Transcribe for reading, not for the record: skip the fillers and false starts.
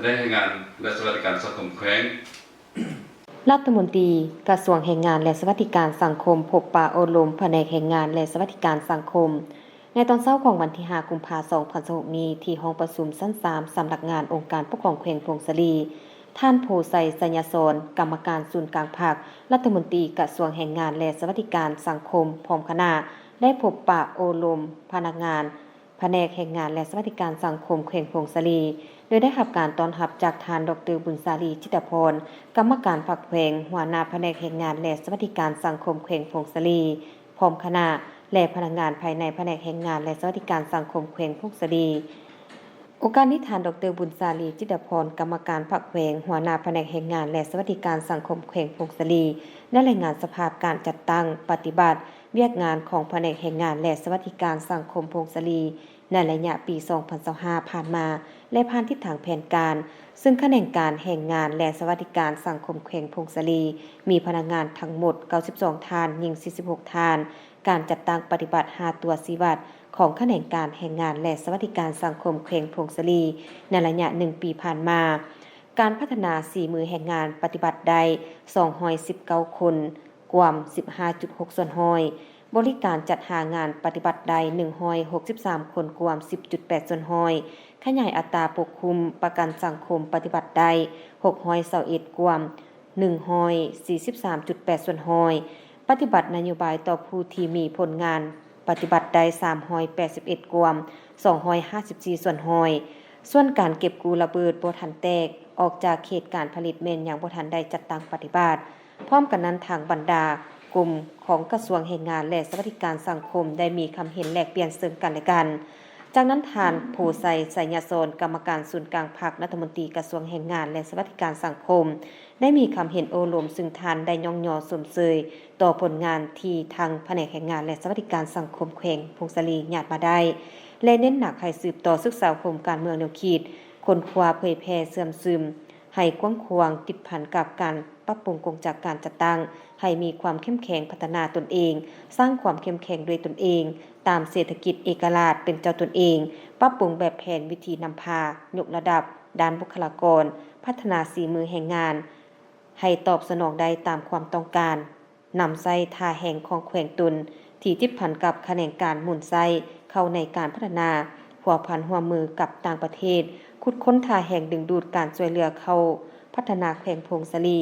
แรงงานและสวัสดิการสังคมแขวงรัฐมนตรีกระทรวงแรงงานและสวัสดิการสังคมพบปะอบรมแผนกแรงงานและสวัสดิการสังคมในตอนเช้าของวันที่5 กุมภาพันธ์ 2026 นี้ที่ห้องประชุมชั้น 3 สำนักงานองค์การปกครองแขวงพงศรีท่านโพไซสัญญาสรกรรมการศูนย์กลางภาครัฐมนตรีกระทรวงแรงงานและสวัสดิการสังคมพร้อมคณะได้พบปะอบรมพนักงานแผนกแรงงานและสวัสดิการสังคมแขวงพงศรีโดยได้รับการต้อนรับจากท่านดร.บุญสาลีจิตพรกรรมการภาคแขวงหัวหน้าแผนกแรงงานและสวัสดิการสังคมแขวงพงศรีพร้อมคณะและพนักงานภายในแผนกแรงงานและสวัสดิการสังคมแขวงพงศรีโอกาสนี้ท่านดร.บุญสาลีจิตพรกรรมการภาคแขวงหัวหน้าแผนกแรงงานและสวัสดิการสังคมแขวงพงศรีได้รายงานสภาพการจัดตั้งปฏิบัติเวียกงานของแผนกแรงงานและสวัสดิการสังคมพงศรีในระยะปี 2025 ผ่านมาและผ่านทิศทางแผนการซึ่งแขนงการแรงงานและสวัสดิการสังคมแขวงพงศรีมีพนักงานทั้งหมด 92 ท่านหญิง 46 ท่านการจัดตั้งปฏิบัติ 5 ตัวชี้วัดของแขนงการแรงงานและสวัสดิการสังคมแขวงพงศรีในระยะ 1 ปีผ่านมาการพัฒนา4มือแรงงานปฏิบัติได้219 คนกว่า 15.6 ส่วนห้อยบริการจัดหางานปฏิบัติใด163 คนกว่า 10.8 ส่วนห้อยขยายอัตราปกคลุมประกันสังคมปฏิบัติใด621กว่า 143.8 ส่วนห้อยปฏิบัตินโยบายต่อผู้ที่มีผลงานปฏิบัติใด381กว่า 254 ส่วนห้อยส่วนการเก็บกู้ระเบิดบ่ทันแตกออกจากเขตการผลิตแม่นอย่างบ่ทันได้จัดตั้งปฏิบัติพร้อมกันนั้นทางบรรดากลุ่มของกระทรวงแรงงานและสวัสดิการสังคมได้มีความเห็นแลกเปลี่ยนซึ่งกันและกันจากนั้นท่านโพไซสัญญาสรกรรมการศูนย์กลางภาครัฐมนตรีกระทรวงแรงงานและสวัสดิการสังคมได้มีความเห็นโอรมซึ่งท่านได้ย่องยอสมเสยต่อผลงานที่ทางแผนกแรงงานและสวัสดิการสังคมแขวงพงศรีญาติมาได้และเน้นหนักให้สืบต่อศึกษาคมการเมืองแนวคิดค้นคว้าเผยแพร่เสื่อมซึมให้กว้างขวางติดพันกับการปรับปรุงกงจากการจัดตั้งให้มีความเข้มแข็งพัฒนาตนเองสร้างความเข้มแข็งด้วยตนเองตามเศรษฐกิจเอกราชเป็นเจ้าตนเองปรับปรุงแบบแผนวิธีนำพายกระดับด้านบุคลากรพัฒนาสีมือแห่งงานให้ตอบสนองได้ตามความต้องการนำไส้ทาแห่งของแขวงตุนที่ติดพันกับแขนงการหมุนไส้เข้าในการพัฒนาหัวพันหัวมือกับต่างประเทศขุดค้นทาแห่งดึงดูดการช่วยเหลือเข้าพัฒนาแขวงพงศรี